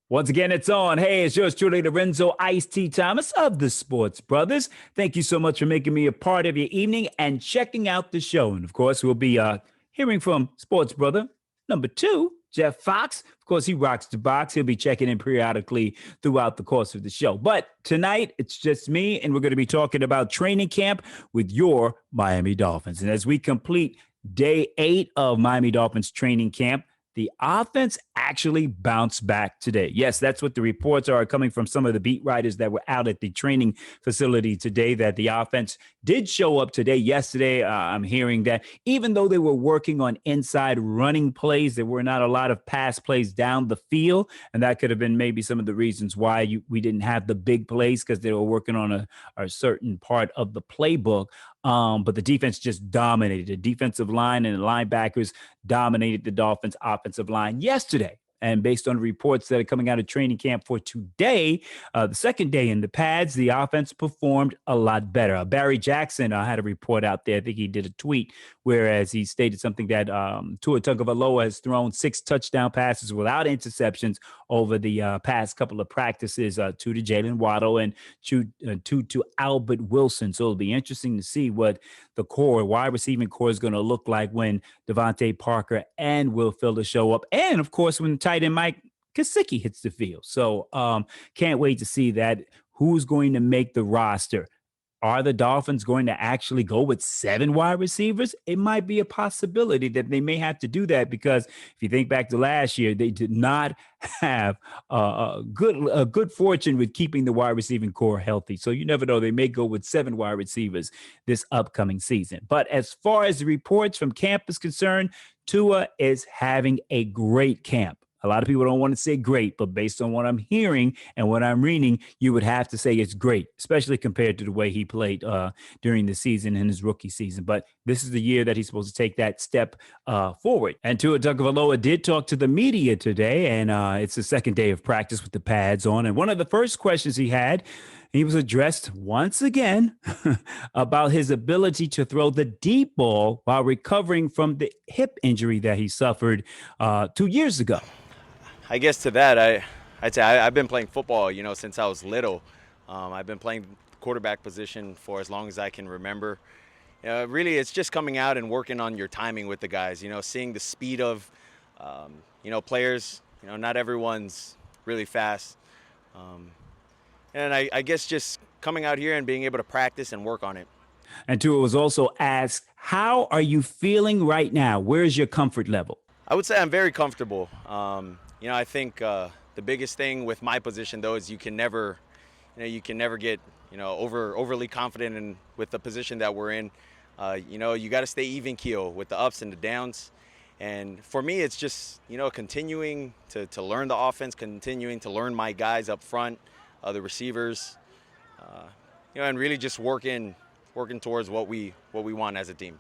Once again, it's on. Hey, it's yours truly, Lorenzo Ice-T Thomas of the Sports Brothers. Thank you so much for making me a part of your evening and checking out the show. And of course, we'll be hearing from Sports Brother number 2, Jeff Fox. Of course, he rocks the box. He'll be checking in periodically throughout the course of the show. But tonight, it's just me, and we're going to be talking about training camp with your Miami Dolphins. And as we complete day 8 of Miami Dolphins training camp, the offense actually bounced back today. Yes, that's what the reports are coming from some of the beat writers that were out at the training facility today, that the offense did show up today. Yesterday, I'm hearing that even though they were working on inside running plays, there were not a lot of pass plays down the field. And that could have been maybe some of the reasons why we didn't have the big plays, because they were working on a certain part of the playbook. But the defense just dominated. The defensive line and the linebackers dominated the Dolphins' offensive line yesterday. And based on reports that are coming out of training camp for today, the second day in the pads, the offense performed a lot better. Barry Jackson had a report out there. I think he did a tweet, whereas he stated something that Tua Tagovailoa has thrown 6 touchdown passes without interceptions over the past couple of practices, 2 to Jalen Waddle and 2 to Albert Wilson. So it'll be interesting to see what the wide receiving core is going to look like when Devontae Parker and Will Fuller show up. And of course, when tight end Mike Gesicki hits the field. So can't wait to see that. Who's going to make the roster? Are the Dolphins going to actually go with 7 wide receivers? It might be a possibility that they may have to do that, because if you think back to last year, they did not have a good fortune with keeping the wide receiving core healthy. So you never know. They may go with 7 wide receivers this upcoming season. But as far as the reports from camp is concerned, Tua is having a great camp. A lot of people don't want to say great, but based on what I'm hearing and what I'm reading, you would have to say it's great, especially compared to the way he played during the season in his rookie season. But this is the year that he's supposed to take that step forward. And Tua Tagovailoa did talk to the media today, and it's the second day of practice with the pads on. And one of the first questions he was addressed once again about his ability to throw the deep ball while recovering from the hip injury that he suffered 2 years ago. I guess to that, I'd say I've been playing football, since I was little. I've been playing quarterback position for as long as I can remember. Really, it's just coming out and working on your timing with the guys. Seeing the speed of, players. Not everyone's really fast, and I guess just coming out here and being able to practice and work on it. And Tua was also asked, "How are you feeling right now? Where's your comfort level?" I would say I'm very comfortable. I think the biggest thing with my position, though, is you can never get, overly confident with the position that we're in. You got to stay even keel with the ups and the downs. And for me, it's just, continuing to learn the offense, continuing to learn my guys up front, the receivers, and really just working towards what we want as a team.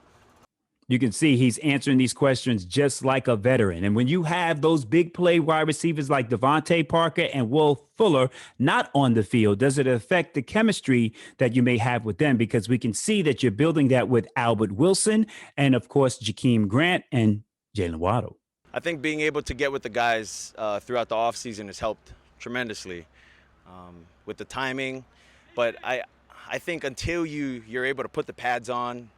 You can see he's answering these questions just like a veteran. And when you have those big play wide receivers like Devontae Parker and Will Fuller not on the field, does it affect the chemistry that you may have with them? Because we can see that you're building that with Albert Wilson and, of course, Jakeem Grant and Jalen Waddle. I think being able to get with the guys throughout the offseason has helped tremendously with the timing. But I think until you're able to put the pads on,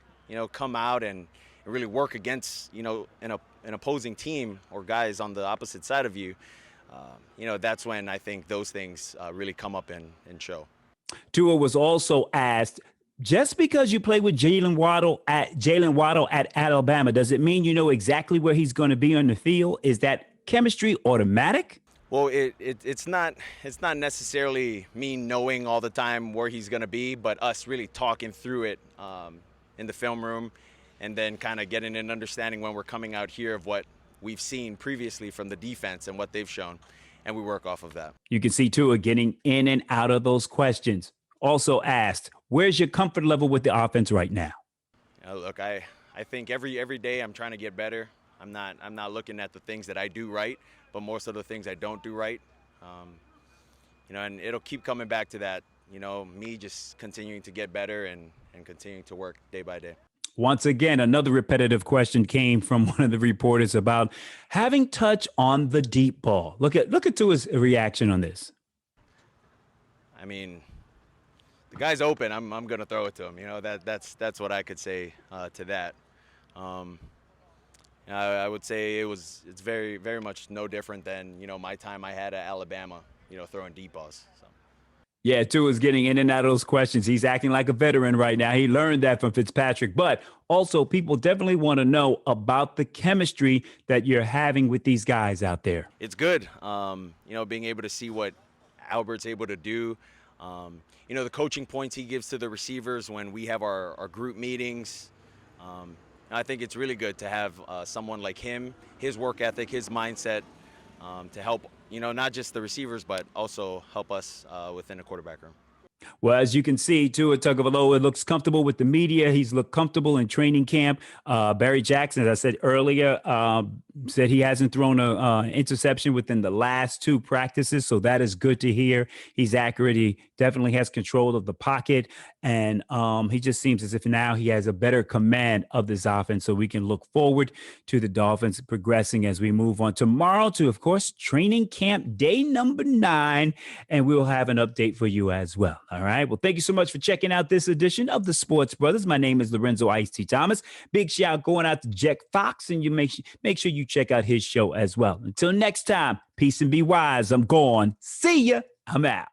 come out and really work against, an opposing team or guys on the opposite side of you, that's when I think those things really come up and show. Tua was also asked, just because you play with Jalen Waddle at Alabama, does it mean you know exactly where he's going to be on the field? Is that chemistry automatic? Well, it's not necessarily me knowing all the time where he's going to be, but us really talking through it in the film room, and then kind of getting an understanding when we're coming out here of what we've seen previously from the defense and what they've shown, and we work off of that. You can see Tua getting in and out of those questions. Also asked, where's your comfort level with the offense right now? Look, I think every day I'm trying to get better. I'm not looking at the things that I do right, but most of the things I don't do right. And it'll keep coming back to that, me just continuing to get better and continuing to work day by day. Once again, another repetitive question came from one of the reporters about having touch on the deep ball. Look at Tua's reaction on this. I mean, the guy's open. I'm gonna throw it to him. That's what I could say to that. Um, I would say it's very very much no different than my time I had at Alabama. Throwing deep balls. So. Yeah, Tua's getting in and out of those questions. He's acting like a veteran right now. He learned that from Fitzpatrick. But also, people definitely want to know about the chemistry that you're having with these guys out there. It's good. Being able to see what Albert's able to do. The coaching points he gives to the receivers when we have our group meetings. I think it's really good to have someone like him, his work ethic, his mindset, to help, not just the receivers, but also help us within the quarterback room. Well, as you can see, Tua Tagovailoa looks comfortable with the media. He's looked comfortable in training camp. Barry Jackson, as I said earlier, said he hasn't thrown an interception within the last 2 practices, so that is good to hear. He's accurate. He definitely has control of the pocket, and he just seems as if now he has a better command of this offense, so we can look forward to the Dolphins progressing as we move on tomorrow to, of course, training camp day number 9, and we'll have an update for you as well. All right. Well, thank you so much for checking out this edition of the Sports Brothers. My name is Lorenzo Ice-T Thomas. Big shout going out to Jack Fox, and you make sure you check out his show as well. Until next time, peace and be wise. I'm gone. See ya. I'm out.